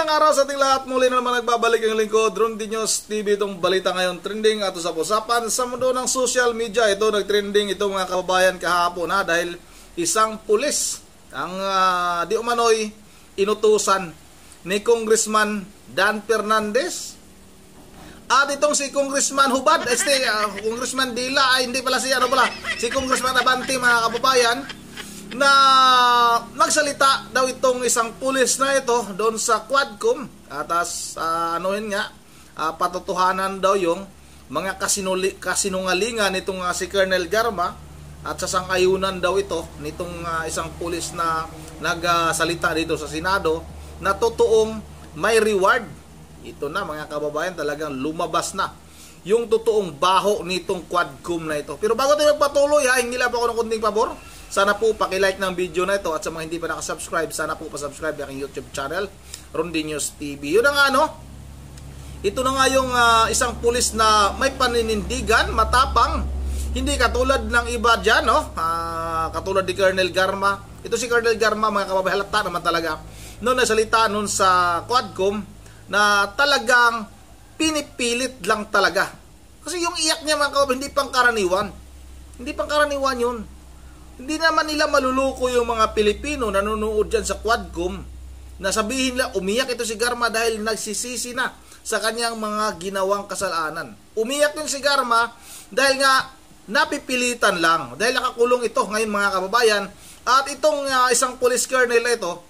Magandang araw sa ating lahat. Muli na naman nagbabalik ang lingkod Ron Dinos TV. Itong balita ngayon trending at usap-usapan sa mundo ng social media. Ito nagtrending itong mga kababayan kahapon dahil isang pulis ang di umano'y inutusan ni Congressman Dan Fernandez. At itong si Congressman Hubad, Congressman Dila, hindi pala si si Congressman Abante, mga kababayan, na nagsalita daw itong isang pulis na ito doon sa Quadcom. Atas patotohanan daw yung mga kasinungalingan nitong si Colonel Garma, at sasang-ayunan daw ito nitong isang pulis na nagsalita dito sa Senado na totoong may reward. Ito na, mga kababayan, talagang lumabas na yung totoong baho nitong Quadcom na ito. Pero bago tayo magpatuloy, hingi lang po ako ng kunting pabor. Sana po paki-like ng video na ito, at sa mga hindi pa nakasubscribe, sana po pa-subscribe ang aking YouTube channel, Ron Dinos TV. Yun na nga, ito na nga yung isang pulis na may paninindigan, matapang, hindi katulad ng iba dyan, katulad ni Colonel Garma. Ito si Colonel Garma, mga kababayan, halata naman talaga noon nasalita noon sa Quadcom na talagang pinipilit lang talaga. Kasi yung iyak niya, mga kababayan, hindi pangkaraniwan. Hindi pangkaraniwan yun. Hindi naman nila maluluko yung mga Pilipino na nanonood dyan sa Quadcom na sabihin nila umiyak ito si Garma dahil nagsisisi na sa kanyang mga ginawang kasalanan. Umiyak yung si Garma dahil nga napipilitan lang, dahil nakakulong ito ngayon, mga kababayan. At itong isang police colonel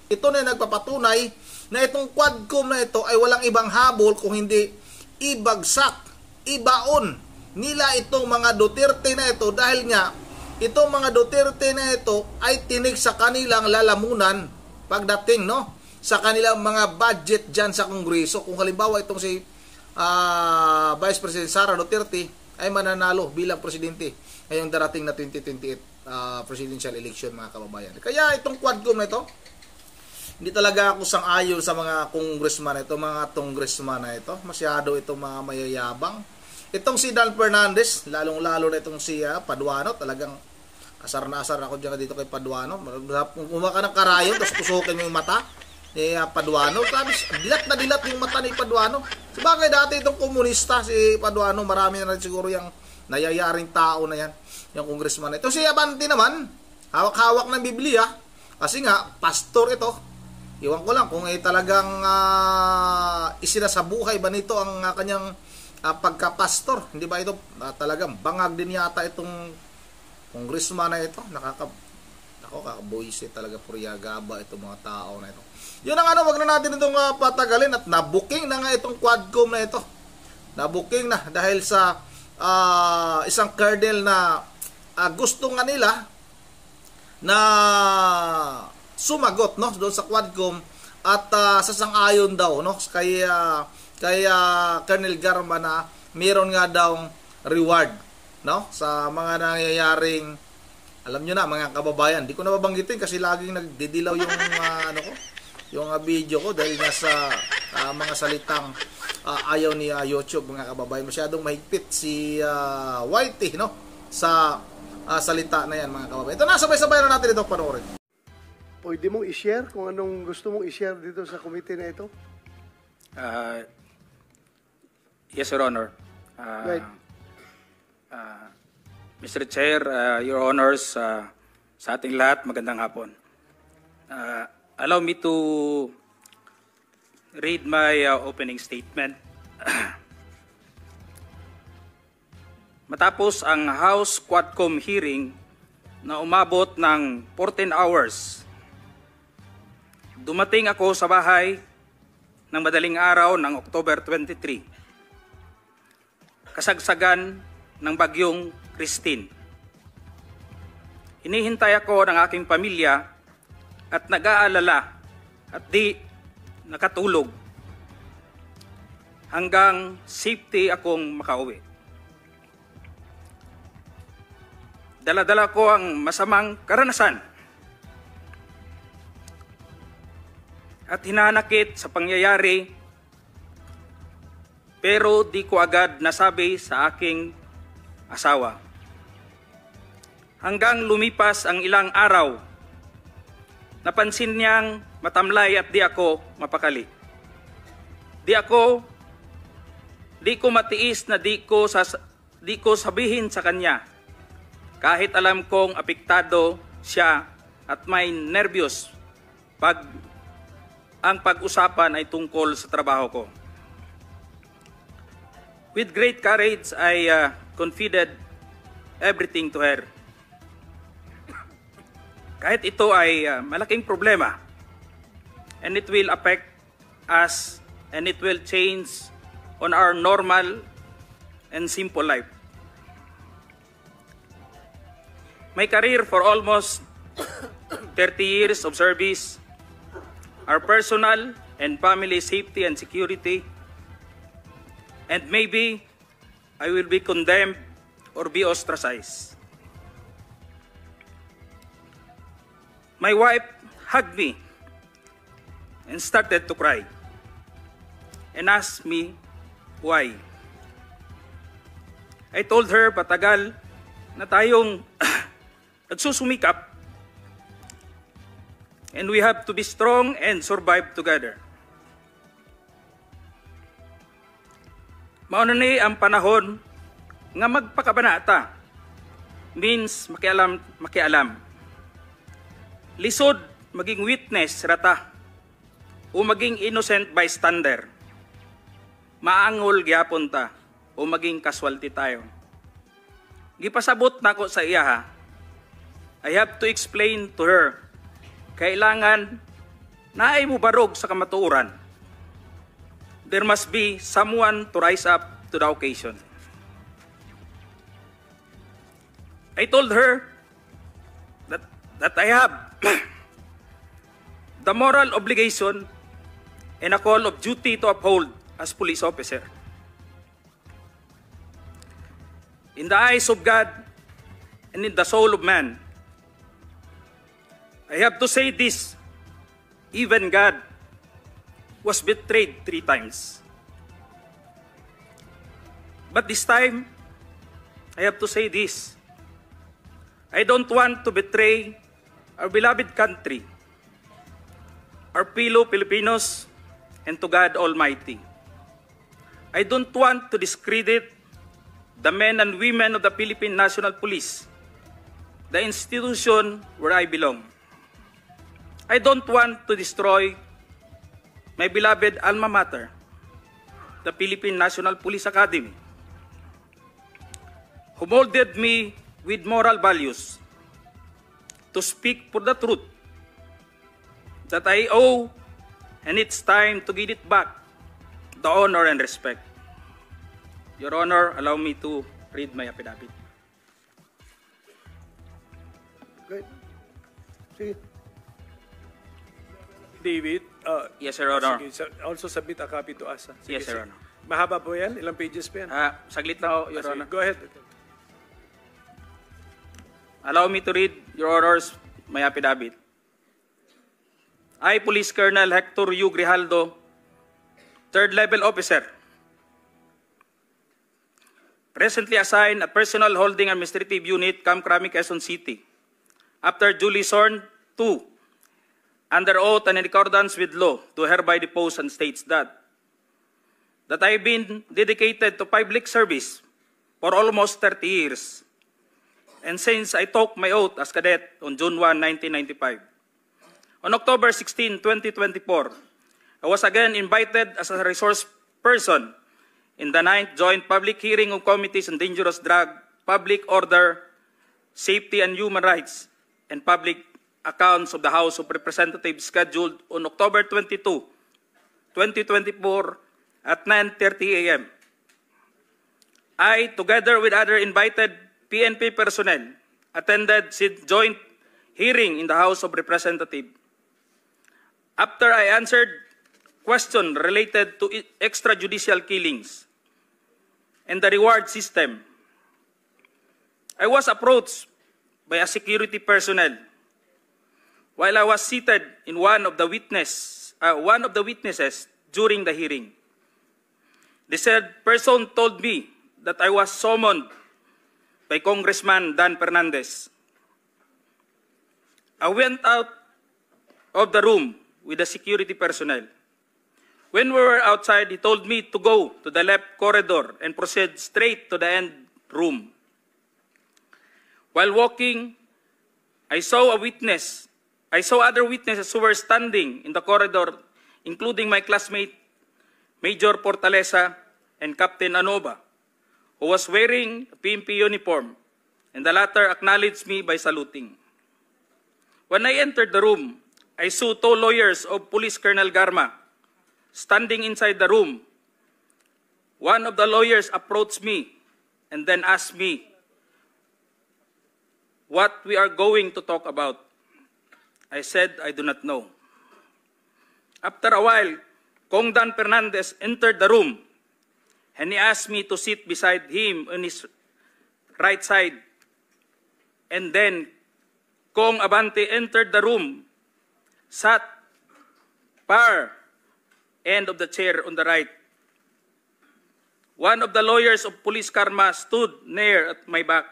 ito na nagpapatunay na itong Quadcom na ito ay walang ibang habol kung hindi ibagsak, ibaon nila itong mga Duterte na ito, dahil nga itong mga Duterte na ito ay tinig sa kanilang lalamunan pagdating sa kanilang mga budget dyan sa Kongreso. Kung halimbawa itong si Vice President Sara Duterte ay mananalo bilang presidente ngayong darating na 2028 presidential election, mga kababayan. Kaya itong Quadcom na ito, hindi talaga ako sang-ayon sa mga congressman na ito, mga congressman na ito. Masyado itong mga mayayabang. Itong si Dan Fernandez, lalong-lalo na itong si Paduano, talagang asar na asar ako dyan dito kay Paduano. Kung kumaka ng karayon, tapos pusukin mo yung mata ni Paduano. Dilat na dilat yung mata ni Paduano. Sabagay dati itong komunista, si Paduano, marami na rin siguro yung nayayaring tao na yan, yung congressman. Ito si Abante naman, hawak-hawak ng Biblia. Kasi nga, pastor ito. Iwan ko lang kung talagang isinasabuhay ba nito ang kanyang pagkapastor. Hindi ba ito talagang bangag din yata itong congressman na ito? Kakabuisit talaga, puryagaba itong mga tao na ito. Yun ang wag na natin itong patagalin, at nabuking na nga itong Quadcom na ito. Nabuking na dahil sa isang colonel na gusto nga nila na sumagot doon sa Quadcom, at sasang-ayon daw kay Colonel Garma na mayroon nga daw reward sa mga nangyayaring, alam nyo na, mga kababayan. Di ko na babanggitin kasi laging nagdidilaw yung yung video ko dahil nga sa mga salitang ayaw ni YouTube, mga kababayan. Masyadong mahigpit si Whitey sa salita na yan, mga kababayan. Ito na, sabay-sabay na natin ito panoorin. Pwede mong i-share kung anong gusto mong i-share dito sa committee na ito? Yes, Your Honor. Right. Mr. Chair, Your Honors, sa ating lahat, magandang hapon. Allow me to read my opening statement. Matapos ang House Quadcom hearing na umabot ng 14 hours, dumating ako sa bahay ng madaling araw ng October 23. Kasagsagan ng bagyong Christine. Hinihintay ako ng aking pamilya at nag-aalala at di nakatulog hanggang safety akong makauwi. Dala-dala ko ang masamang karanasan at hinanakit sa pangyayari, pero di ko agad nasabi sa aking asawa. Hanggang lumipas ang ilang araw, napansin niyang matamlay at di ako mapakali. Di ko matiis na di ko sabihin sa kanya kahit alam kong apektado siya at may nervyos pag ang pag-usapan ay tungkol sa trabaho ko. With great courage, I confided everything to her. Kahit ito ay malaking problema, and it will affect us, and it will change on our normal and simple life. My career for almost 30 years of service, our personal and family safety and security, and maybe I will be condemned or be ostracized. My wife hugged me and started to cry and asked me why. I told her patagal na tayong nagsusumikap and we have to be strong and survive together. Mauna ni ang panahon nga magpakabanata means makialam. Lisod maging witness rata o maging innocent bystander. Maangol gyapon ta o maging casualty tayo. Gipasabot nako sa iya ha. I have to explain to her. Kailangan naay mo barog sa kamatuoran. There must be someone to rise up to the occasion. I told her that I have the moral obligation and a call of duty to uphold as police officer. In the eyes of God and in the soul of man, I have to say this, even God was betrayed 3 times. But this time, I have to say this, I don't want to betray our beloved country, our fellow Filipinos, and to God Almighty. I don't want to discredit the men and women of the Philippine National Police, the institution where I belong. I don't want to destroy my beloved alma mater, the Philippine National Police Academy, who molded me with moral values to speak for the truth that I owe, and it's time to give it back the honor and respect. Your Honor, allow me to read my affidavit. Okay. Sige. David, Yes, Your Honor. sige, also submit a copy to us. Sige, Yes, Your sige. Honor. Mahaba po yan? Ilang pages pa yan? Saglit na ho, Your Sige, Honor. go ahead. Allow me to read, Your Honors, my affidavit. I, Police Colonel Hector U. Grijaldo, 3rd Level Officer, presently assigned a Personal Holding Administrative Unit, Camp Crame, Quezon City, after duly sworn to, under oath and in accordance with law, to hereby depose and states that I've been dedicated to public service for almost 30 years, and since I took my oath as cadet on June 1, 1995. On October 16, 2024, I was again invited as a resource person in the 9th Joint Public Hearing of Committees on Dangerous Drug, Public Order, Safety and Human Rights, and Public Accounts of the House of Representatives scheduled on October 22, 2024 at 9:30 a.m. I, together with other invited PNP personnel, attended the joint hearing in the House of Representatives. After I answered questions related to extrajudicial killings and the reward system, I was approached by a security personnel while I was seated in one of the witnesses during the hearing. The said person told me that I was summoned by Congressman Dan Fernandez. I went out of the room with the security personnel, When we were outside, he told me to go to the left corridor and proceed straight to the end room. While walking, I saw other witnesses who were standing in the corridor, including my classmate, Major Portalesa and Captain Anoba, who was wearing a PNP uniform, and the latter acknowledged me by saluting. When I entered the room, I saw 2 lawyers of Police Colonel Garma standing inside the room. One of the lawyers approached me and then asked me what we are going to talk about. I said, I do not know. After a while, Kong Dan Fernandez entered the room and he asked me to sit beside him on his right side. And then Kong Abante entered the room, sat far end of the chair on the right. One of the lawyers of Police Karma stood near at my back.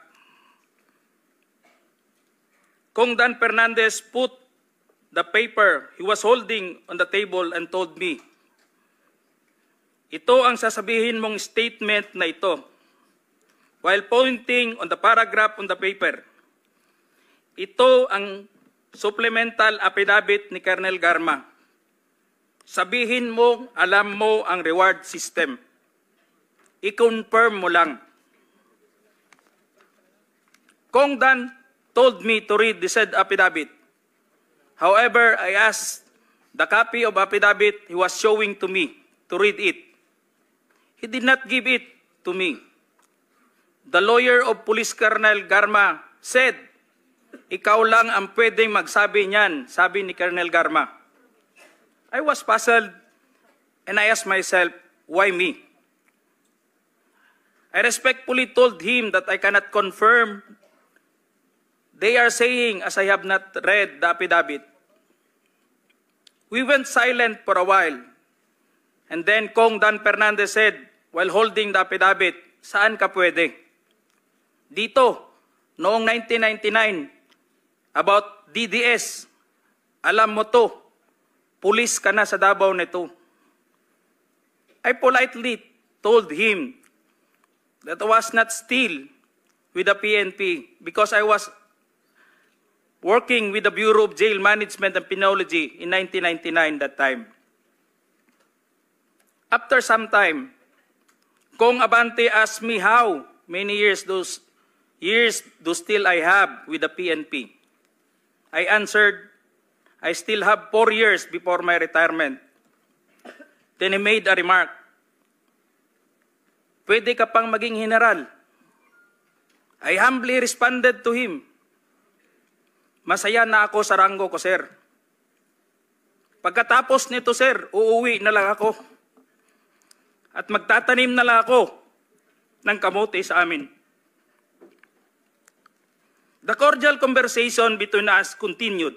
Kong Dan Fernandez put the paper he was holding on the table and told me, ito ang sasabihin mong statement na ito, while pointing on the paragraph on the paper. Ito ang supplemental affidavit ni Colonel Garma. Sabihin mo, alam mo ang reward system. I-confirm mo lang. Kong Dan told me to read the said affidavit. However, I asked the copy of affidavit he was showing to me to read it. He did not give it to me. The lawyer of Police Colonel Garma said, ikaw lang ang pwedeng magsabi niyan, sabi ni Colonel Garma. I was puzzled and I asked myself, why me? I respectfully told him that I cannot confirm. They are saying as I have not read the affidavit. We went silent for a while. And then Kong Dan Fernandez said, while holding the affidavit, saan ka pwede? Dito, noong 1999, about DDS, alam mo to, pulis ka na sa Davao nito. I politely told him that I was not still with the PNP because I was working with the Bureau of Jail Management and Penology in 1999 that time. After some time, Kong Abante asked me how many years do still I have with the PNP. I answered, I still have 4 years before my retirement. Then he made a remark, pwede ka pang maging general. I humbly responded to him, masaya na ako sa ranggo ko, sir. Pagkatapos nito, sir, uuwi na lang ako. At magtatanim na lang ako ng kamote sa amin. The cordial conversation between us continued.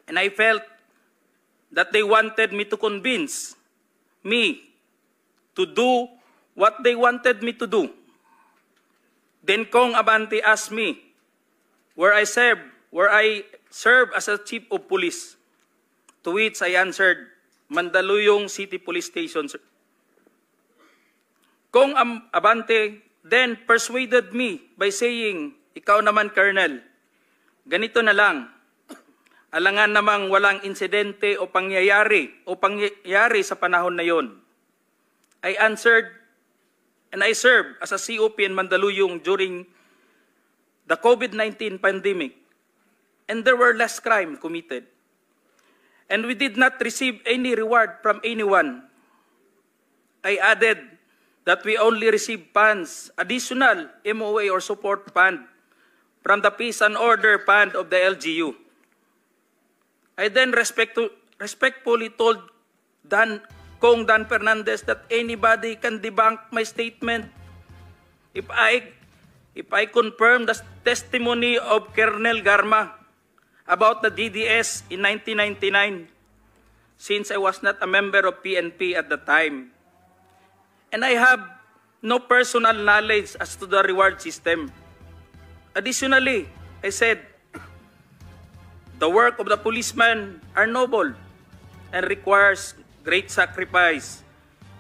And I felt that they wanted me to convince me to do what they wanted me to do. Then Kong Abante asked me where I serve as a chief of police, to which I answered, Mandaluyong City Police Station. Kong Abante then persuaded me by saying, ikaw naman, Colonel, ganito na lang, alangan namang walang insidente o pangyayari sa panahon na yon. I answered, and I served as a COP in Mandaluyong during the COVID-19 pandemic, and there were less crime committed. And we did not receive any reward from anyone. I added that we only received funds, additional MOA or support fund, from the Peace and Order Fund of the LGU. I then respectfully told Kong Dan Fernandez that anybody can debunk my statement if I confirm the testimony of Colonel Garma about the DDS in 1999, since I was not a member of PNP at the time. And I have no personal knowledge as to the reward system. Additionally, I said, the work of the policeman are noble and requires great sacrifice,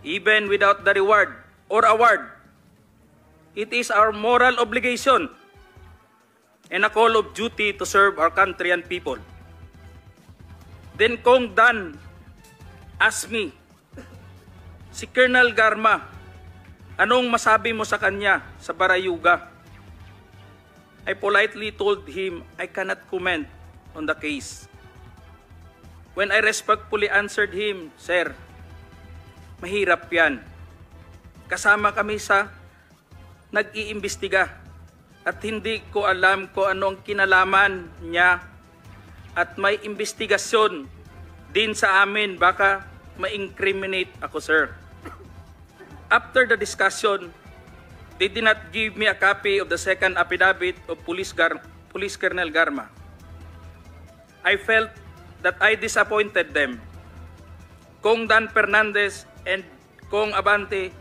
even without the reward or award. It is our moral obligation and a call of duty to serve our country and people. Then Kong Dan asked me, si Colonel Garma, anong masabi mo sa kanya sa Barayuga? I politely told him I cannot comment on the case. When I respectfully answered him, Sir, mahirap yan. Kasama kami sa nag-iimbestiga at hindi ko alam kung ano ang kinalaman niya at may investigasyon din sa amin, baka ma-incriminate ako, sir. After the discussion, they did not give me a copy of the second affidavit of Police Colonel Garma. I felt that I disappointed them. Kong Dan Fernandez and Kong Abante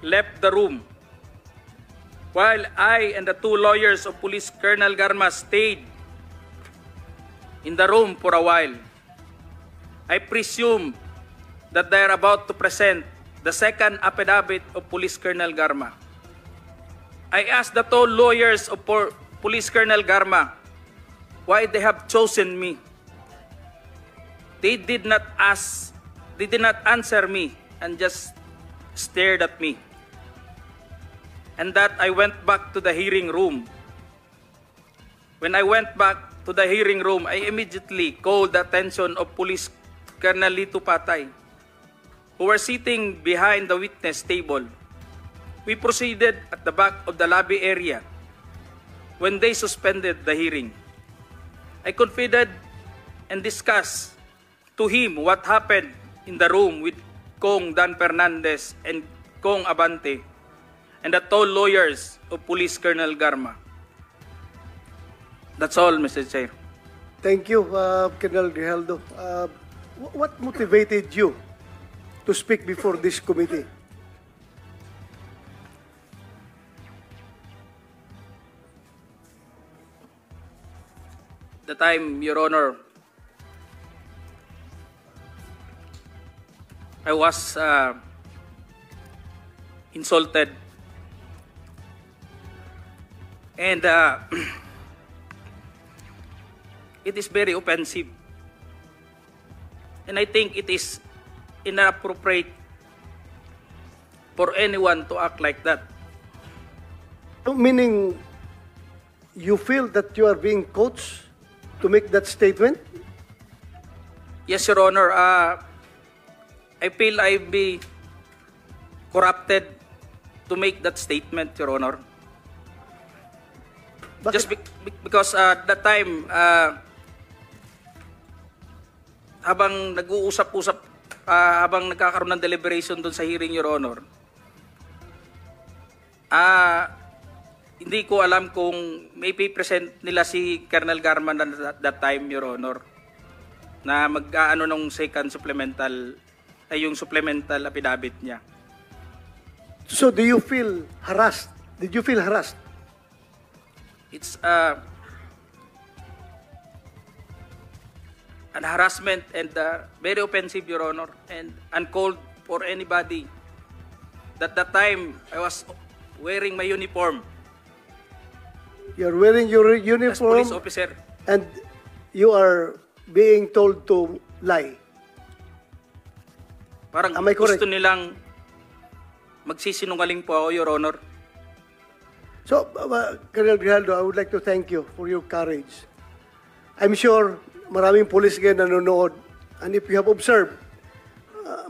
left the room, while I and the two lawyers of Police Colonel Garma stayed in the room for a while. I presume that they are about to present the second affidavit of Police Colonel Garma. I asked the two lawyers of Police Colonel Garma why they have chosen me. They did not answer me and just stared at me. And that I went back to the hearing room. When I went back to the hearing room, I immediately called the attention of Police Colonel Lito Patay, who were sitting behind the witness table. We proceeded at the back of the lobby area when they suspended the hearing. I confided and discussed to him what happened in the room with Kong Dan Fernandez and Kong Abante and the two lawyers of Police Colonel Garma. That's all, Mr. Chair. Thank you, Colonel Grijaldo. What motivated you to speak before this committee? The time, Your Honor, I was insulted and it is very offensive, and I think it is inappropriate for anyone to act like that. Meaning, you feel that you are being coached to make that statement? Yes, Your Honor. I feel I be corrupted to make that statement, Your Honor. Bakit? Just because that time, habang nag-uusap-usap, habang nagkakaroon ng deliberation doon sa hearing, Your Honor, hindi ko alam kung may present nila si Colonel Garma that time, Your Honor, na mag-ano nung second supplemental, ay yung supplemental affidavit niya. So do you feel harassed? Did you feel harassed? It's an harassment and very offensive, Your Honor, and uncalled for anybody. That time, I was wearing my uniform You're wearing your as uniform police officer. and you are being told to lie. Parang Am I correct? gusto nilang magsisinungaling po ako, Your Honor. So, Colonel Grijaldo, I would like to thank you for your courage. I'm sure maraming police ngayon nanonood, and if you have observed,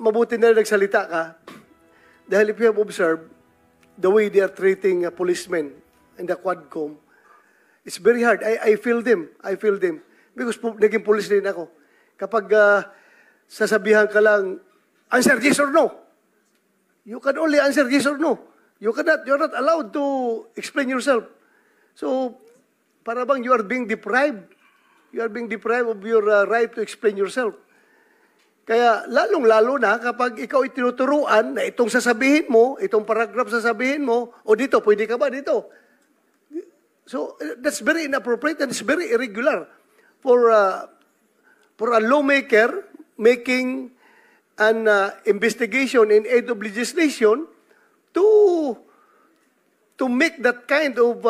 mabuti na nagsalita ka, dahil if you have observed the way they are treating policemen in the Quadcom, it's very hard. I feel them. I feel them. Because naging police din ako. Kapag sasabihan ka lang, answer yes or no. You can only answer yes or no. You're not allowed to explain yourself. So, para bang you are being deprived. You are being deprived of your right to explain yourself. Kaya lalong-lalo na kapag ikaw itinuturuan na itong sasabihin mo, itong paragraph sasabihin mo, o dito, pwede ka ba dito? So, that's very inappropriate and it's very irregular for a lawmaker making an investigation in aid of legislation to make that kind of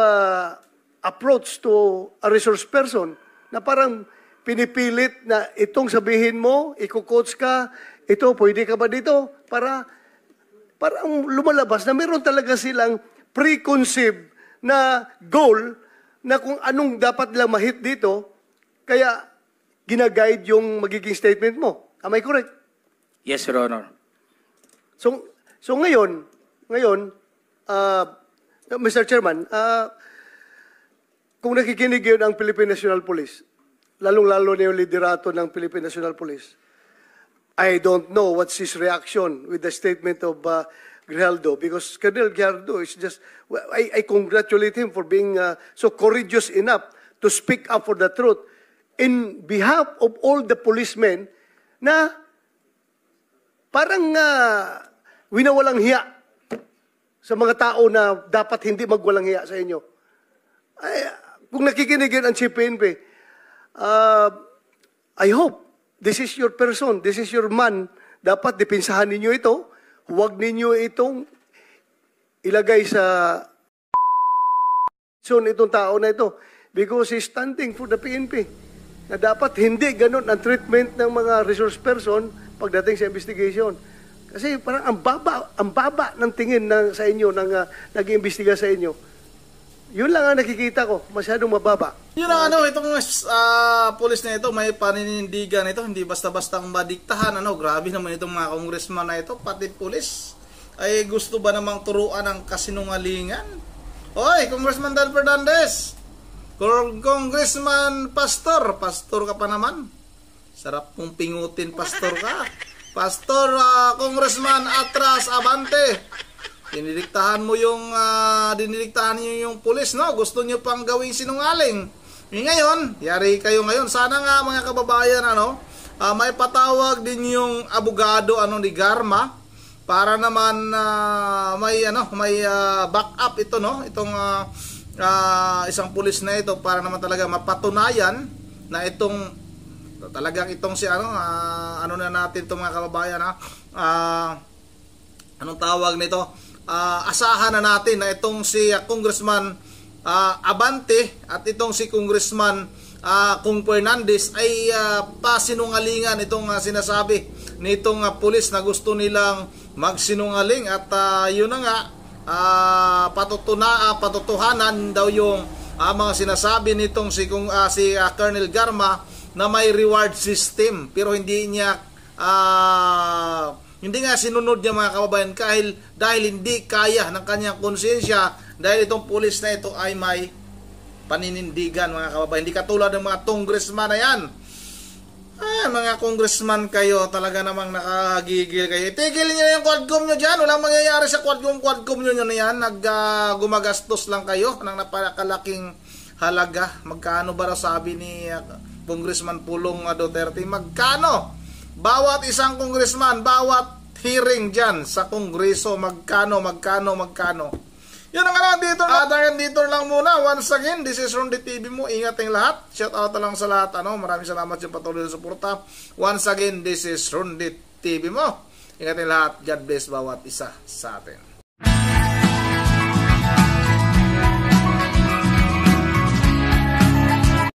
approach to a resource person na parang pinipilit na itong sabihin mo, iko-coach ka, ito, pwede ka ba dito? Parang lumalabas na meron talaga silang preconceived na goal na kung anong dapat lang ma-hit dito, kaya ginaguide yung magiging statement mo. Am I correct? Yes, Your Honor. So ngayon, Mr. Chairman, kung nakikinig yun ang Philippine National Police, lalong-lalo na yung liderato ng Philippine National Police, I don't know what's his reaction with the statement of Grijaldo, because Colonel Grijaldo is just, I congratulate him for being so courageous enough to speak up for the truth in behalf of all the policemen na parang winawalang hiya sa mga tao na dapat hindi magwalang hiya sa inyo. Kung nakikinig yun ang CPNP, I hope this is your person, this is your man. Dapat dipinsahan ninyo ito. Huwag ninyo itong ilagay sa itong tao na ito. Because he's standing for the PNP. Na dapat hindi ganun ang treatment ng mga resource person pagdating sa investigation. Kasi parang ang baba ng tingin sa inyo, nag-iimbestiga sa inyo. Yun lang ang nakikita ko, masyadong mababa. Yun ang itong pulis na ito, may paninindigan ito, hindi basta-bastang madiktahan. Grabe naman itong mga congressman na ito, pati pulis. Ay gusto ba namang turuan ng kasinungalingan? Hoy, Congressman Dan Fernandez! Congressman Pastor ka pa naman. Sarap mong pingutin, Pastor ka. Pastor, Congressman Atras Abante. Dinidiktahan niyo yung pulis, no? Gusto niyo pang gawing sinungaling. Ngayon, yari kayo ngayon. Sana nga mga kababayan, may patawag din yung abogado ni Garma para naman may backup ito, no? Itong isang pulis na ito para naman talaga mapatunayan na talagang itong si na natin itong mga kababayan, anong tawag nito? Asahan na natin na itong si Congressman Abante at itong si Congressman Kung Fernandez ay pasinungalingan itong sinasabi nitong pulis na gusto nilang magsinungaling at yun na nga patutuhanan daw yung mga sinasabi nitong si Colonel Garma na may reward system, pero hindi nga sinunod niya mga kababayan dahil hindi kaya ng kanyang konsensya, dahil itong pulis na ito ay may paninindigan mga kababayan. Hindi katulad ng mga congressman na yan. Mga congressman kayo, talaga namang nakagigil kayo. Tigil niyo yung quadcom nyo dyan. Walang mangyayari sa quadcom nyo na yan. Gumagastos lang kayo ng napakalaking halaga. Magkano ba sabi ni Congressman Pulong Duterte? Magkano? Bawat isang congressman, bawat hearing dyan sa kongreso, magkano. Yun ang dito lang muna. Once again, this is Ronde TV mo. Ingat ang lahat. Shout out lang sa lahat. Maraming salamat sa patuloy na suporta. Once again, this is Ronde TV mo. Ingat ang lahat. God bless bawat isa sa atin.